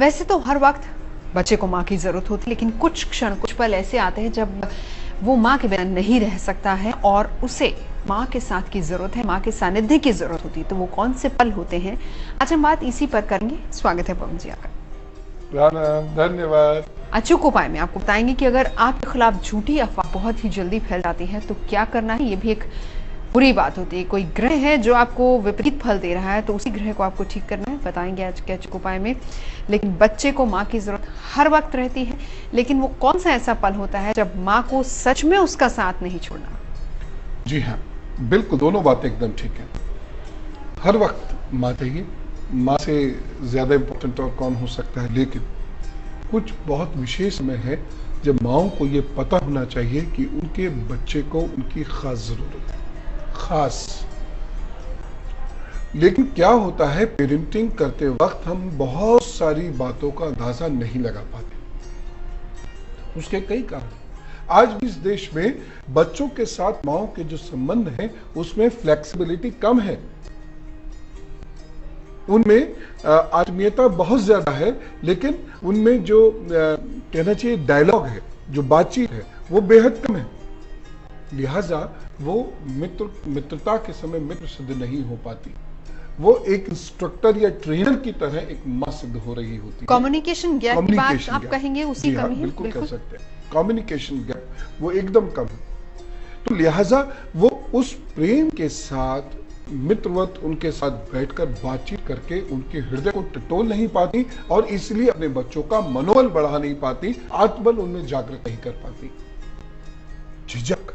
वैसे तो हर वक्त बच्चे को माँ की जरूरत होती है, लेकिन कुछ क्षण कुछ पल ऐसे आते हैं जब वो माँ के बिना नहीं रह सकता है और उसे माँ के साथ की जरूरत है, माँ के सानिध्य की जरूरत होती है। तो वो कौन से पल होते हैं, आज हम बात इसी पर करेंगे। स्वागत है पवन जी आपका। धन्यवाद। अचूक उपाय में आपको बताएंगे कि अगर आपके खिलाफ झूठी अफवाह बहुत ही जल्दी फैल जाती है तो क्या करना है। ये भी एक बुरी बात होती है। कोई ग्रह है जो आपको विपरीत फल दे रहा है तो उसी ग्रह को आपको ठीक करना है, बताएंगे आज के अचूक उपाय में। लेकिन बच्चे को माँ की जरूरत हर वक्त रहती है, लेकिन वो कौन सा ऐसा पल होता है जब माँ को सच में उसका साथ नहीं छोड़ना। जी हाँ, बिल्कुल, दोनों बातें एकदम ठीक है। हर वक्त माँ चाहिए, माँ से ज्यादा इंपॉर्टेंट और कौन हो सकता है। लेकिन कुछ बहुत विशेष समय है जब माँओं को ये पता होना चाहिए कि उनके बच्चे को उनकी खास जरूरत है, खास। लेकिन क्या होता है, पेरेंटिंग करते वक्त हम बहुत सारी बातों का अंदाजा नहीं लगा पाते। उसके कई कारण। आज भी इस देश में बच्चों के साथ माँओं के जो संबंध हैं उसमें फ्लेक्सिबिलिटी कम है, उनमें आत्मीयता बहुत ज्यादा है, लेकिन उनमें जो कहना चाहिए डायलॉग है, जो बातचीत है, वो बेहद कम है। लिहाजा वो मित्रता के समय मित्र सिद्ध नहीं हो पाती, वो एक इंस्ट्रक्टर या ट्रेनर की तरह एक माँ सिद्ध हो रही होती है। कम्युनिकेशन गैप की बात आप कहेंगे, उसी कमी है। बिल्कुल कह सकते हैं, कम्युनिकेशन गैप वो एकदम कम है। तो लिहाजा वो उस प्रेम के साथ मित्रवत उनके साथ बैठकर बातचीत करके उनके हृदय को टटोल नहीं पाती और इसलिए अपने बच्चों का मनोबल बढ़ा नहीं पाती, आत्मबल उनमें जागृत नहीं कर पाती। झिझक,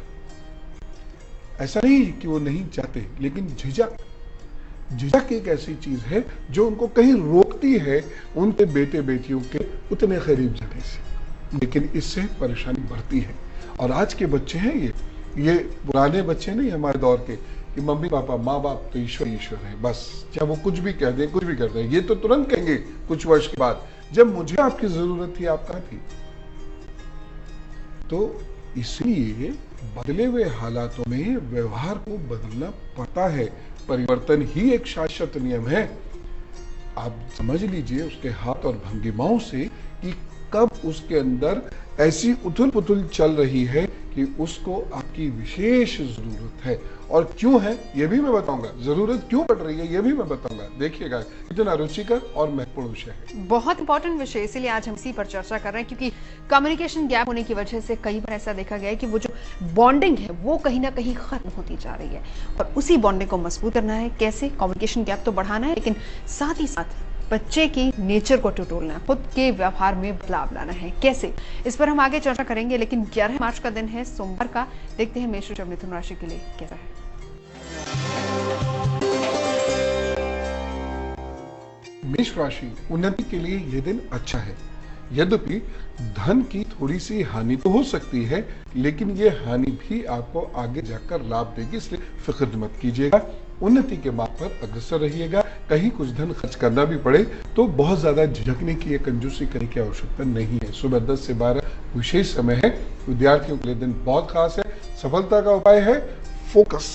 ऐसा नहीं कि वो नहीं चाहते, लेकिन झिझक एक ऐसी चीज है जो उनको कहीं रोकती है उनके बेटे बेटियों के उतने करीब जाने से। लेकिन इससे परेशानी बढ़ती है। और आज के बच्चे हैं ये पुराने बच्चे नहीं हमारे दौर के कि मम्मी पापा माँ बाप तो ईश्वर है, बस चाहे वो कुछ भी कह दें, कुछ भी कर दें। ये तो तुरंत कहेंगे कुछ वर्ष के बाद, जब मुझे आपकी जरूरत थी आप कहाँ थी। तो इसलिए बदले हुए हालातों में व्यवहार को बदलना पड़ता है। परिवर्तन ही एक शाश्वत नियम है। आप समझ लीजिए उसके हाथ और भंगिमाओं से कि कब उसके अंदर ऐसी उथल पुथल चल रही है कि उसको आपकी विशेष जरूरत है। और क्यों है ये भी मैं बताऊंगा, जरूरत क्यों पड़ रही है ये भी मैं बताऊंगा। देखिएगा कितना रुचिकर और महत्वपूर्ण विषय है, बहुत इंपॉर्टेंट विषय, इसीलिए आज हम इसी पर चर्चा कर रहे हैं। क्योंकि कम्युनिकेशन गैप होने की वजह से कई बार ऐसा देखा गया है कि वो जो बॉन्डिंग है वो कहीं ना कहीं खत्म होती जा रही है और उसी बॉन्डिंग को मजबूत करना है। कैसे? कम्युनिकेशन गैप तो बढ़ाना है, लेकिन साथ ही साथ बच्चे की नेचर को टटोलना है, खुद के व्यवहार में बदलाव लाना है। कैसे? इस पर हम आगे चर्चा करेंगे। लेकिन 11 मार्च का दिन है, सोमवार का। देखते हैं मेष और मिथुन राशि के लिए कैसा है। मेष राशि, उन्नति के लिए यह दिन अच्छा है। यद्यपि धन की थोड़ी सी हानि तो हो सकती है, लेकिन ये हानि भी आपको आगे जाकर लाभ देगी, इसलिए फिक्र मत कीजिएगा। उन्नति के मार्ग पर अग्रसर रहिएगा। कहीं कुछ धन खर्च करना भी पड़े तो बहुत ज्यादा झिझकने की या कंजूसी करने की आवश्यकता नहीं है। सुबह 10 से 12 विशेष समय है। विद्यार्थियों के लिए दिन बहुत खास है। सफलता का उपाय है फोकस,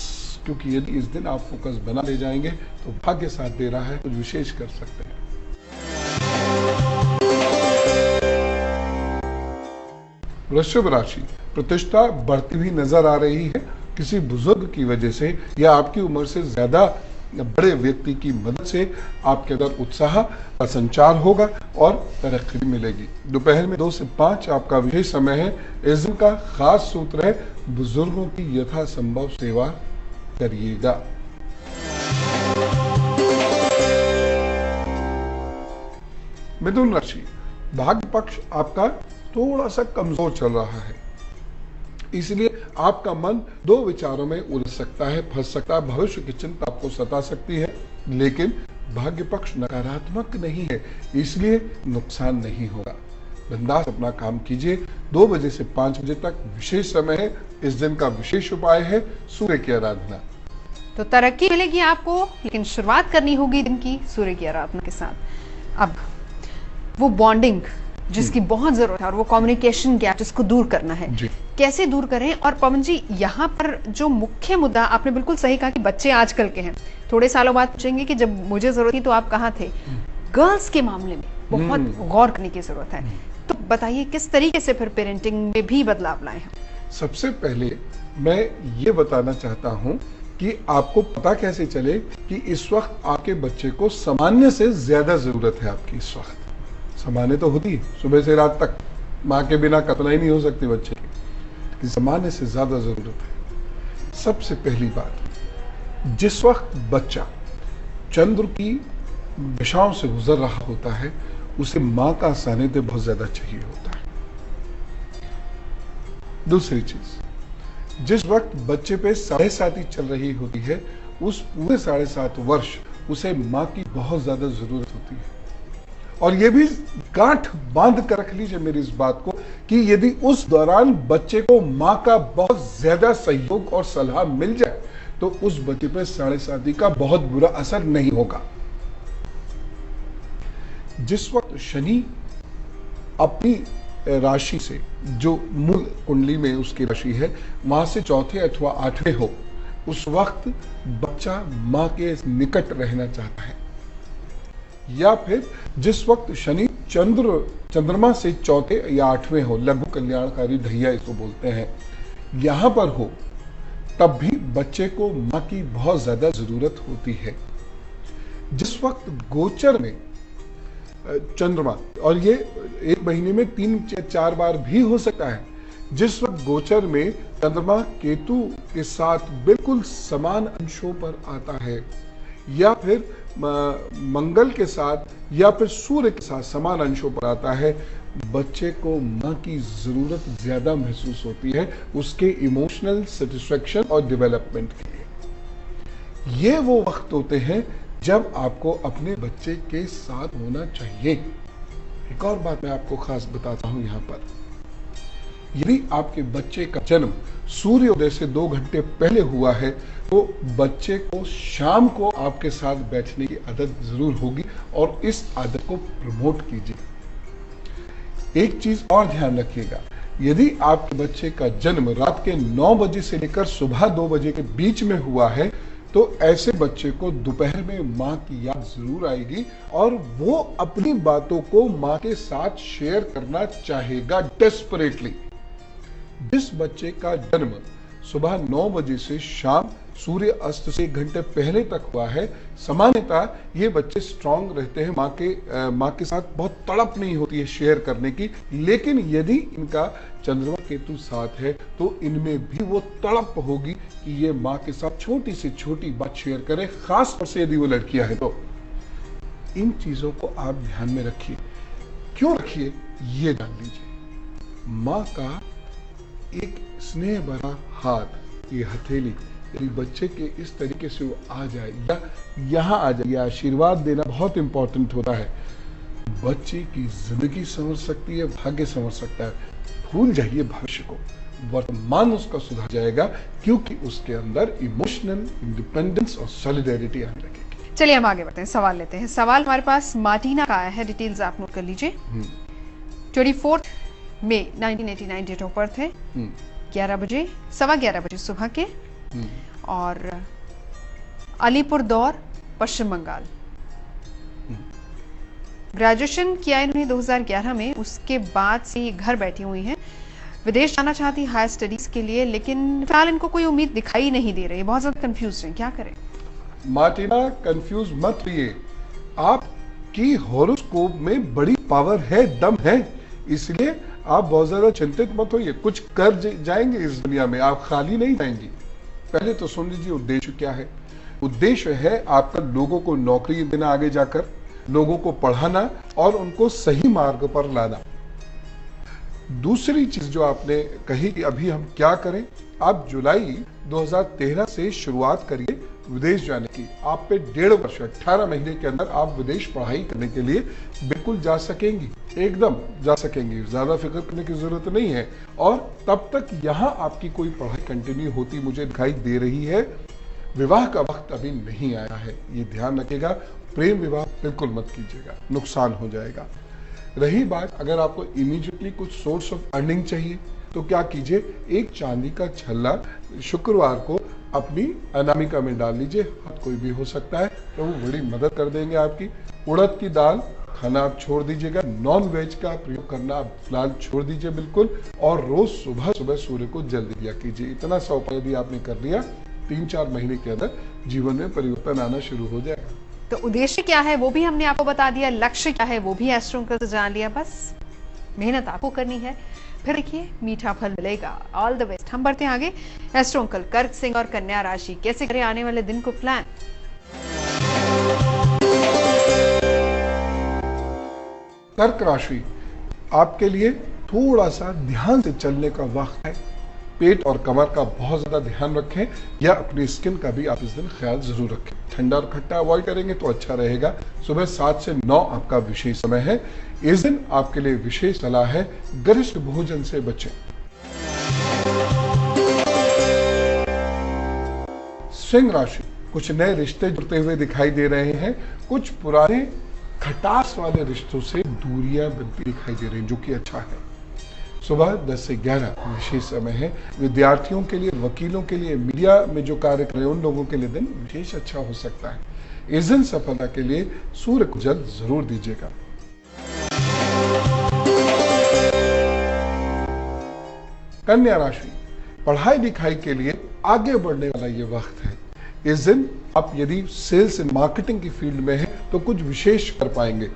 क्योंकि यदि इस दिन आप फोकस बना ले जाएंगे तो भाग्य साथ दे रहा है, कुछ विशेष कर सकते हैं। वृषभ राशि, प्रतिष्ठा बढ़ती हुई नजर आ रही है। किसी बुजुर्ग की वजह से या आपकी उम्र से ज्यादा बड़े व्यक्ति की मदद से आपके अंदर उत्साह का संचार होगा और तरक्की मिलेगी। दोपहर में 2 से 5 आपका विशेष समय है। इस दिन का खास सूत्र है बुजुर्गों की यथासंभव सेवा करिएगा। मिथुन राशि, भाग्य पक्ष आपका थोड़ा सा कमजोर चल रहा है, इसलिए आपका मन 2 विचारों में उलझ सकता है, फंस सकता है। भविष्य की चिंता आपको सता सकती है, लेकिन भाग्य पक्ष नकारात्मक नहीं है, इसलिए नुकसान नहीं होगा। बिंदास अपना काम कीजिए। 2 बजे से 5 बजे तक विशेष समय है। इस दिन का विशेष उपाय है सूर्य की आराधना। तो तरक्की मिलेगी आपको, लेकिन शुरुआत करनी होगी दिन की सूर्य की आराधना के साथ। अब वो बॉन्डिंग जिसकी बहुत जरूरत है और वो कम्युनिकेशन गैप जिसको दूर करना है, कैसे दूर करें। और पवन जी, यहाँ पर जो मुख्य मुद्दा, आपने बिल्कुल सही कहा कि बच्चे आजकल के हैं, थोड़े सालों बाद पूछेंगे कि जब मुझे जरूरत थी तो आप कहाँ थे। गर्ल्स के मामले में बहुत गौर करने की जरूरत है। तो बताइए किस तरीके से फिर पेरेंटिंग में भी बदलाव लाए हैं? सबसे पहले मैं ये बताना चाहता हूं कि आपको पता कैसे चले कि इस वक्त आपके बच्चे को सामान्य से ज्यादा जरूरत है आपकी। इस वक्त सामान्य तो होती है, सुबह से रात तक माँ के बिना कल्पना ही नहीं हो सकती बच्चे की, लेकिन सामान्य से ज्यादा जरूरत है। सबसे पहली बात, जिस वक्त बच्चा चंद्र की दिशाओं से गुजर रहा होता है उसे माँ का सानिध्य बहुत ज्यादा चाहिए होता है। दूसरी चीज, जिस वक्त बच्चे पे 7.5 चल रही होती है उस पूरे 7.5 वर्ष उसे माँ की बहुत ज्यादा जरूरत होती है। और ये भी गांठ बांध कर रख लीजिए मेरी इस बात को कि यदि उस दौरान बच्चे को माँ का बहुत ज्यादा सहयोग और सलाह मिल जाए तो उस बच्चे पे 7.5 का बहुत बुरा असर नहीं होगा। जिस वक्त शनि अपनी राशि से, जो मूल कुंडली में उसकी राशि है, वहां से चौथे अथवा 8वें हो, उस वक्त बच्चा मां के निकट रहना चाहता है। या फिर जिस वक्त शनि चंद्रमा से चौथे या 8वें हो, लघु कल्याणकारी ढैया इसको बोलते हैं, यहां पर हो, तब भी बच्चे को मां की बहुत ज्यादा जरूरत होती है। जिस वक्त गोचर में चंद्रमा, और ये एक महीने में 3-4 बार भी हो सकता है, जिस वक्त गोचर में चंद्रमा केतु के साथ बिल्कुल समान अंशों पर आता है, या फिर मंगल के साथ या फिर सूर्य के साथ समान अंशों पर आता है, बच्चे को मां की जरूरत ज्यादा महसूस होती है उसके इमोशनल सेटिस्फेक्शन और डेवलपमेंट के लिए। ये वो वक्त होते हैं जब आपको अपने बच्चे के साथ होना चाहिए। एक और बात मैं आपको खास बताता हूं यहां पर, यदि आपके बच्चे का जन्म सूर्योदय से 2 घंटे पहले हुआ है तो बच्चे को शाम को आपके साथ बैठने की आदत जरूर होगी और इस आदत को प्रमोट कीजिए। एक चीज और ध्यान रखिएगा, यदि आपके बच्चे का जन्म रात के 9 बजे से लेकर सुबह 2 बजे के बीच में हुआ है तो ऐसे बच्चे को दोपहर में मां की याद जरूर आएगी और वो अपनी बातों को मां के साथ शेयर करना चाहेगा डेस्परेटली। जिस बच्चे का जन्म सुबह 9 बजे से शाम सूर्य अस्त से 1 घंटे पहले तक हुआ है, सामान्यतः ये बच्चे स्ट्रांग रहते हैं, माँ के साथ बहुत तड़प नहीं होती है शेयर करने की। लेकिन यदि इनका चंद्रमा केतु साथ है तो इनमें भी वो तड़प होगी कि ये माँ के साथ छोटी से छोटी बात शेयर करें, खास तौर से यदि वो लड़कियां हैं तो। इन चीजों को आप ध्यान में रखिए। क्यों रखिए ये जान लीजिए। माँ का एक स्नेह भरा हाथ, ये हथेली, यदि बच्चे के इस तरीके से वो आ जाए या यहाँ आ जाए, या आशीर्वाद देना बहुत इंपॉर्टेंट होता है, बच्चे की जिंदगी संवर सकती है, भाग्य संवर सकता है। भूल जाइए भविष्य को, वर्तमान उसका सुधर जाएगा क्योंकि उसके अंदर इमोशनल इंडिपेंडेंस और सॉलिडेरिटी आने लगेगी। चलिए हम आगे बढ़ते हैं, सवाल लेते हैं। सवाल हमारे पास मार्टिना का आया है, डिटेल्स आप नोट कर लीजिए। 24 मई 1989 डेट ऑफ बर्थ है, 11 बजे 11:15 बजे सुबह के, और अलीपुर दौर, पश्चिम बंगाल। ग्रेजुएशन किया इन्होंने 2011 में, उसके बाद से ये घर बैठी हुई हैं। विदेश जाना चाहती हायर स्टडीज के लिए, लेकिन फिलहाल इनको कोई उम्मीद दिखाई नहीं दे रही, बहुत ज्यादा कंफ्यूज हैं, क्या करें? मार्टिना कंफ्यूज मत रहिए, आपकी हॉरोस्कोप में बड़ी पावर है, दम है, इसलिए आप बहुत ज्यादा चिंतित मत होइए। कुछ कर जाएंगे इस दुनिया में, आप खाली नहीं जाएंगी। पहले तो सुन लीजिए उद्देश्य क्या है। उद्देश्य है आपका लोगों को नौकरी देना, आगे जाकर लोगों को पढ़ाना और उनको सही मार्ग पर लाना। दूसरी चीज जो आपने कही कि अभी हम क्या करें, आप जुलाई 2013 से शुरुआत करिए विदेश जाने की। आप पे 1.5 वर्ष, 18 महीने के अंदर आप विदेश पढ़ाई करने के लिए बिल्कुल जा सकेंगी, एकदम जा सकेंगी, ज्यादा फिक्र करने की जरूरत नहीं है। और तब तक यहाँ आपकी कोई पढ़ाई कंटिन्यू होती मुझे दिखाई दे रही है। विवाह का वक्त अभी नहीं आया है, ये ध्यान रखिएगा। प्रेम विवाह बिल्कुल मत कीजिएगा, नुकसान हो जाएगा। रही बात, अगर आपको इमीडिएटली कुछ सोर्स ऑफ अर्निंग चाहिए तो क्या कीजिए, एक चांदी का छल्ला शुक्रवार को अपनी अनामिका में डाल लीजिए, कोई भी हो सकता है, तो वो बड़ी मदद कर देंगे आपकी। उड़द की दाल खाना आप छोड़ दीजिएगा, नॉन वेज का प्रयोग करना आप फिलहाल छोड़ दीजिए बिल्कुल, और रोज सुबह सुबह सूर्य को जल दिया कीजिए। इतना सा उपाय यदि आपने कर लिया, 3-4 महीने के अंदर जीवन में परिवर्तन आना शुरू हो जाएगा। तो उद्देश्य क्या है वो भी हमने आपको बता दिया, लक्ष्य क्या है वो भी एस्ट्रो अंकल से जान लिया। बस मेहनत आपको करनी है, फिर देखिए मीठा फल मिलेगा। All the best. हम बढ़ते हैं आगे। एस्ट्रो अंकल, कर्क सिंह और कन्या राशि कैसे करें आने वाले दिन को प्लान? कर्क राशि आपके लिए थोड़ा सा ध्यान से चलने का वक्त है। पेट और कमर का बहुत ज्यादा ध्यान रखें, या अपनी स्किन का भी आप इस दिन ख्याल जरूर रखें। ठंडा और खट्टा अवॉइड करेंगे तो अच्छा रहेगा। सुबह 7 से 9 आपका विशेष समय है। इस दिन आपके लिए विशेष सलाह है, गरिष्ठ भोजन से बचें। सिंह राशि, कुछ नए रिश्ते जुड़ते हुए दिखाई दे रहे हैं। कुछ पुराने खटास वाले रिश्तों से दूरियां बनती दिखाई दे रही हैं, जो कि अच्छा है। सुबह 10 से 11 विशेष समय है। विद्यार्थियों के लिए, वकीलों के लिए, मीडिया में जो कार्य कर रहे हैं उन लोगों के लिए दिन विशेष अच्छा हो सकता है। इस दिन सफलता के लिए सूर्य को जल जरूर दीजिएगा। कन्या राशि, पढ़ाई लिखाई के लिए आगे बढ़ने वाला ये वक्त है। इस दिन आप यदि सेल्स एंड मार्केटिंग की फील्ड में हैं तो कुछ विशेष कर पाएंगे।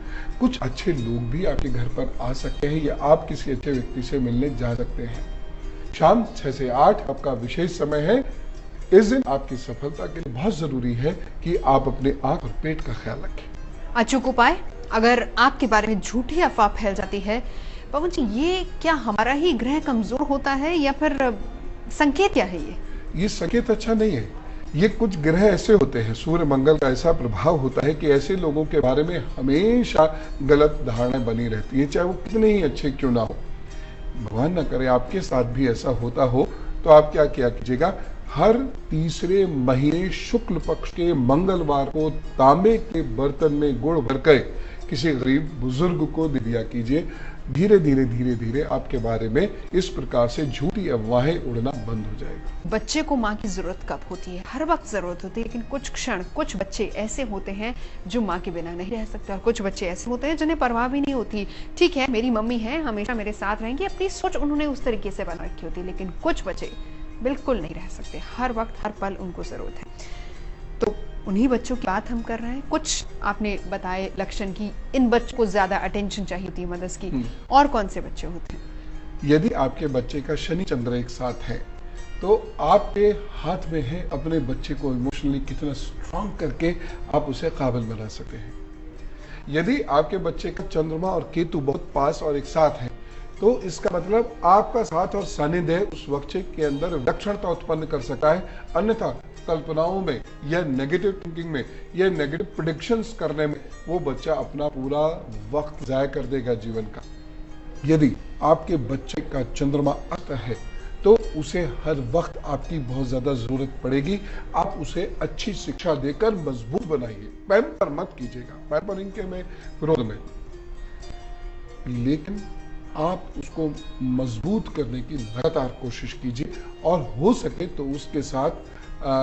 कुछ अच्छे लोग भी आपके घर पर आ सकते हैं, या आप किसी अच्छे व्यक्ति से मिलने जा सकते हैं। शाम 6 से 8 आपका विशेष समय है। इस दिन आपकी सफलता के लिए बहुत जरूरी है कि आप अपने आंख और पेट का ख्याल रखें। अचूक उपाय, अगर आपके बारे में झूठी अफवाह फैल जाती है, पवन जी ये क्या हमारा ही ग्रह कमजोर होता है या फिर संकेत क्या है? ये संकेत अच्छा नहीं है। ये कुछ ग्रह ऐसे होते हैं, सूर्य मंगल का ऐसा प्रभाव होता है कि ऐसे लोगों के बारे में हमेशा गलत धारणाएं बनी रहती है, चाहे वो कितने ही अच्छे क्यों ना हो। भगवान न करे आपके साथ भी ऐसा होता हो, तो आप क्या किया कीजिएगा, हर तीसरे महीने शुक्ल पक्ष के मंगलवार को तांबे के बर्तन में गुड़ भरकर किसी गरीब बुजुर्ग को दे दिया कीजिए। धीरे धीरे धीरे धीरे आपके बारे में इस प्रकार से झूठी अफवाहें उड़ना बंद हो जाएगा। बच्चे को माँ की जरूरत कब होती है? हर वक्त जरूरत होती है, लेकिन कुछ क्षण, कुछ बच्चे ऐसे होते हैं जो माँ के बिना नहीं रह सकते, और कुछ बच्चे ऐसे होते हैं जिन्हें परवाह भी नहीं होती। ठीक है, मेरी मम्मी है, हमेशा मेरे साथ रहेंगी, अपनी सोच उन्होंने उस तरीके से बना रखी होती है, लेकिन कुछ बच्चे बिल्कुल नहीं रह सकते, हर वक्त हर पल उनको जरूरत है। तो उन्हीं बच्चों की बात हम कर रहे हैं। कुछ आपने बताए लक्षण की इन बच्चों को ज्यादा अटेंशन चाहिए होती है मदर्स की, और कौन से बच्चे होते हैं? यदि आपके बच्चे का शनि चंद्र एक साथ है तो आपके हाथ में है अपने बच्चे को इमोशनली कितना स्ट्रांग करके आप उसे काबिल बना सकते हैं। यदि आपके बच्चे का चंद्रमा और केतु बहुत पास और एक साथ है तो इसका मतलब आपका साथ और सानिध्य उस बच्चे के अंदर विलक्षणता उत्पन्न कर सकता है। अन्यथा कल्पनाओं में या नेगेटिव थिंकिंग में या नेगेटिव प्रेडिक्शंस करने में वो बच्चा अपना पूरा वक्त जाया कर देगा जीवन का। यदि आपके बच्चे का चंद्रमा अस्त है तो उसे हर वक्त आपकी बहुत ज्यादा जरूरत पड़ेगी। आप उसे अच्छी शिक्षा देकर मजबूत बनाइए, पैम्पर मत कीजिएगा, पैम्परिंग के में विरोध में, लेकिन आप उसको मजबूत करने की लगातार कोशिश कीजिए, और हो सके तो उसके साथ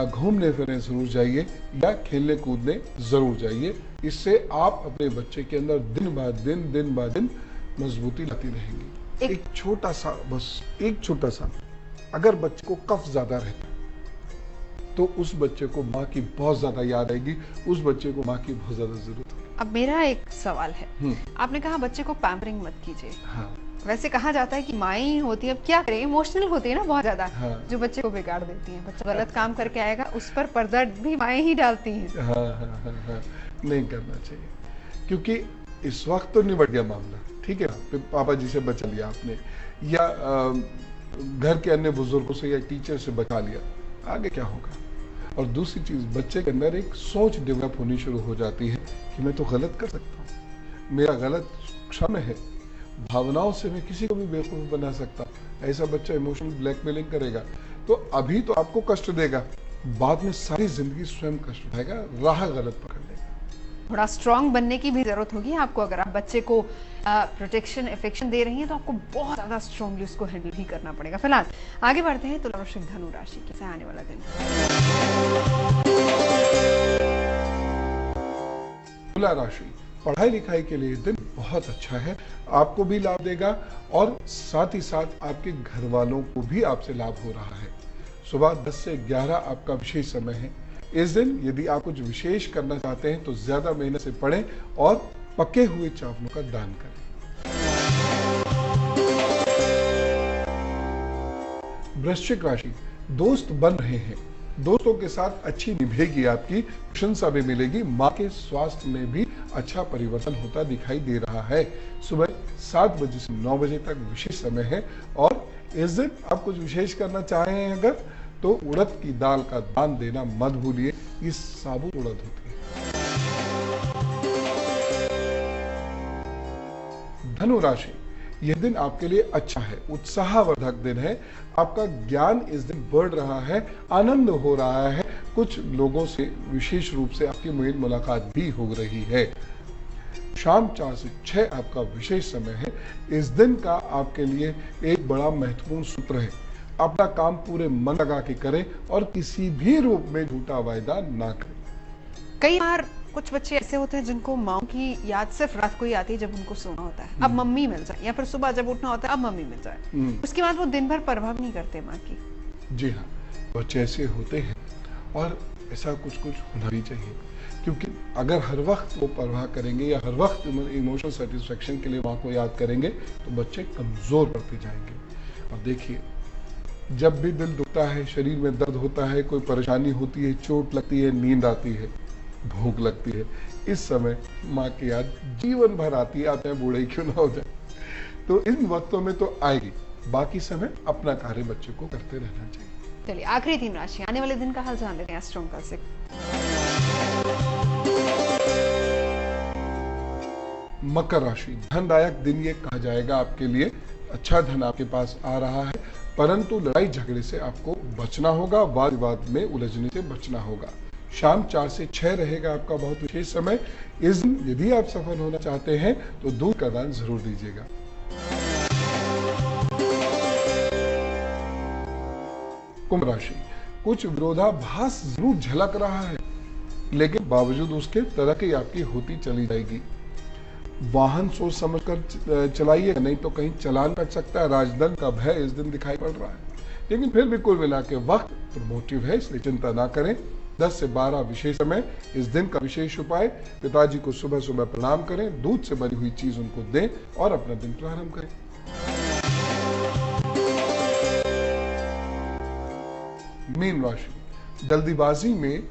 घूमने फिरने जरूर जाइए या खेलने कूदने जरूर जाइए। इससे आप अपने बच्चे के अंदर दिन ब दिन मजबूती लाती रहेंगी। एक छोटा सा, बस एक छोटा सा, अगर बच्चे को कफ ज्यादा रहता है तो उस बच्चे को माँ की बहुत ज्यादा याद आएगी, उस बच्चे को माँ की बहुत ज्यादा जरूरत होगी। अब मेरा एक सवाल है, आपने कहा बच्चे को पैम्परिंग मत कीजिए। हाँ। वैसे कहा जाता है कि माएँ ही होती है, अब क्या करें, इमोशनल होती है ना बहुत ज्यादा, हाँ। जो बच्चे को बिगाड़ देती हैं। बच्चा गलत काम करके आएगा, उस पर पर्दा भी माएँ ही डालती हैं। हाँ, नहीं करना चाहिए, क्योंकि इस वक्त तो निबट गया मामला, ठीक है, पापा जी से बचा लिया आपने, या घर के अन्य बुजुर्गों से या टीचर से बचा लिया, आगे क्या होगा। और दूसरी चीज, बच्चे के अंदर एक सोच डेवलप होनी शुरू हो जाती है कि मैं तो गलत कर सकता हूँ, मेरा गलत क्षम है, भावनाओं से मैं किसी को भी बेवकूफ बना सकता हूँ। ऐसा बच्चा इमोशनल ब्लैकमेलिंग करेगा तो अभी तो आपको कष्ट देगा, बाद में सारी जिंदगी स्वयं कष्ट उठाएगा, राह गलत पकड़ लेगा। थोड़ा स्ट्रांग बनने की भी जरूरत होगी आपको। अगर आप बच्चे को प्रोटेक्शन एफेक्शन दे रही हैं तो आपको बहुत ज्यादा स्ट्रांगली उसको हैंडल भी करना पड़ेगा। फिलहाल आगे बढ़ते हैं तुला वृश्चिक धनु राशि, कैसे आने वाला दिन? तुला राशि पढ़ाई लिखाई के लिए दिन बहुत अच्छा है, आपको भी लाभ देगा और साथ ही साथ आपके घर वालों को भी आपसे लाभ हो रहा है। सुबह 10 से 11 आपका विशेष समय है। इस दिन यदि आप कुछ विशेष करना चाहते हैं तो ज्यादा मेहनत से पढ़ें और पके हुए चावलों का दान करें। वृश्चिक राशि, दोस्त बन रहे हैं, दोस्तों के साथ अच्छी निभेगी, आपकी प्रशंसा भी मिलेगी, मां के स्वास्थ्य में भी अच्छा परिवर्तन होता दिखाई दे रहा है। सुबह 7 बजे से 9 बजे तक विशेष समय है और इस दिन आप कुछ विशेष करना चाहें अगर तो उड़द की दाल का दान देना मत भूलिए, ये साबुत उड़द होती है। धनु राशि, यह दिन आपके लिए अच्छा है, उत्साहवर्धक दिन है, आपका ज्ञान इस दिन बढ़ रहा है, आनंद हो रहा है, कुछ लोगों से विशेष रूप से आपकी मेल मुलाकात भी हो रही है। शाम 4 से 6 आपका विशेष समय है। इस दिन का आपके लिए एक बड़ा महत्वपूर्ण सूत्र है, अपना काम पूरे मन लगा के करें और किसी भी रूप में झूठा वायदा ना करें। कई बार कुछ बच्चे ऐसे होते हैं जिनको माँ की याद सिर्फ रात को ही आती है जब उनको सोना होता है, अब मम्मी मिल जाए, या फिर सुबह जब उठना होता है अब मम्मी मिल जाए, उसके बाद वो दिन भर परवाह नहीं करते माँ की। जी हाँ, बच्चे ऐसे होते हैं और ऐसा कुछ होना भी चाहिए, क्योंकि अगर हर वक्त वो परवाह करेंगे या हर वक्त इमोशनल सेटिस्फेक्शन के लिए माँ को याद करेंगे तो बच्चे कमजोर पड़ते जाएंगे। और देखिए, जब भी दिल दुखता है, शरीर में दर्द होता है, कोई परेशानी होती है, चोट लगती है, नींद आती है, भूख लगती है, इस समय माँ की याद जीवन भर आती है, आप चाहे बूढ़े क्यों ना हो जाए। तो इन वक्तों में तो आएगी, बाकी समय अपना कार्य बच्चे को करते रहना चाहिए। चलिए आखिरी 3 राशि आने वाले दिन का हाल जान लेते हैं एस्ट्रो अंकल से। मकर राशि, धनदायक दिन ये कहा जाएगा आपके लिए, अच्छा धन आपके पास आ रहा है, परंतु लड़ाई झगड़े से आपको बचना होगा, वाद विवाद में उलझने से बचना होगा। शाम 4 से 6 रहेगा आपका बहुत विशेष समय। इस दिन यदि आप सफल होना चाहते हैं तो दूध का दान जरूर दीजिएगा। कुंभ राशि, कुछ विरोधाभास जरूर झलक रहा है, लेकिन बावजूद उसके तरक्की आपकी होती चली जाएगी। वाहन सोच समझकर चलाइए, नहीं तो कहीं चालान कट सकता है। राजदंड का भय इस दिन दिखाई पड़ रहा है, लेकिन फिर भी कुल मिला के वक्त प्रोमोटिव है, इसलिए चिंता ना करें। 10 से 12 विशेष समय, इस दिन का विशेष उपाय, पिताजी को सुबह सुबह प्रणाम करें, दूध से बनी हुई चीज उनको दें और अपना दिन प्रारंभ करें। मीन राशि, जल्दीबाजी में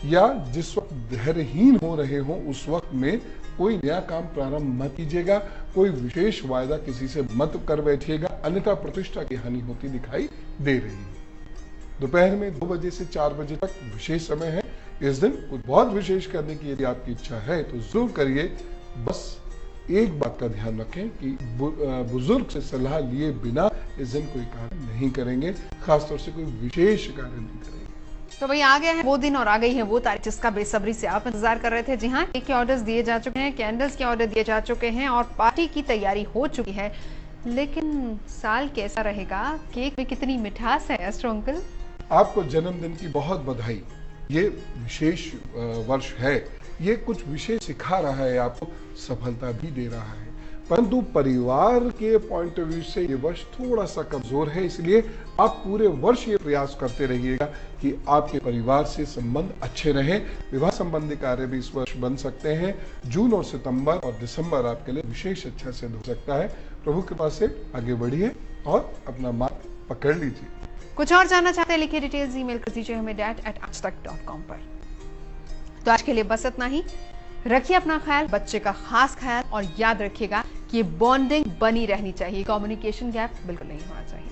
या जिस वक्त धैर्यहीन हो रहे हो उस वक्त में कोई नया काम प्रारंभ मत कीजिएगा, कोई विशेष वायदा किसी से मत कर बैठिएगा, अन्यथा प्रतिष्ठा की हानि होती दिखाई दे रही है। दोपहर में 2 बजे से 4 बजे तक विशेष समय है। इस दिन कुछ बहुत विशेष करने की यदि आपकी इच्छा है तो जरूर करिए। बस एक बात का ध्यान रखें कि बुजुर्ग से सलाह लिए बिना इस दिन कोई कार्य नहीं करेंगे, खासतौर से कोई विशेष कार्य नहीं करेंगे। तो भाई आ गया है वो दिन और आ गई है वो तारीख जिसका बेसब्री से आप इंतजार कर रहे थे। जी हाँ, केक के ऑर्डर्स दिए जा चुके हैं, कैंडल्स के ऑर्डर दिए जा चुके हैं और पार्टी की तैयारी हो चुकी है। लेकिन साल कैसा रहेगा, केक में कितनी मिठास है एस्ट्रो अंकल? आपको जन्मदिन की बहुत बधाई। ये विशेष वर्ष है, ये कुछ विशेष सिखा रहा है, आपको सफलता भी दे रहा है, परंतु परिवार के पॉइंट ऑफ व्यू से ये वर्ष थोड़ा सा कमजोर है। इसलिए आप पूरे वर्ष ये प्रयास करते रहिएगा कि आपके परिवार से संबंध अच्छे रहें। विवाह संबंधी कार्य भी इस वर्ष बन सकते हैं। जून और सितंबर और दिसंबर आपके लिए विशेष अच्छा सिद्ध हो सकता है। प्रभु कृपा से आगे बढ़िए और अपना मार्ग पकड़ लीजिए। कुछ और जानना चाहते हैं, लिखिए डिटेल्स, ईमेल कर दीजिए हमें dad@aajtak.com पर। तो आज के लिए बस इतना ही। रखिए अपना ख्याल, बच्चे का खास ख्याल और याद रखिएगा कि बॉन्डिंग बनी रहनी चाहिए, कम्युनिकेशन गैप बिल्कुल नहीं होना चाहिए।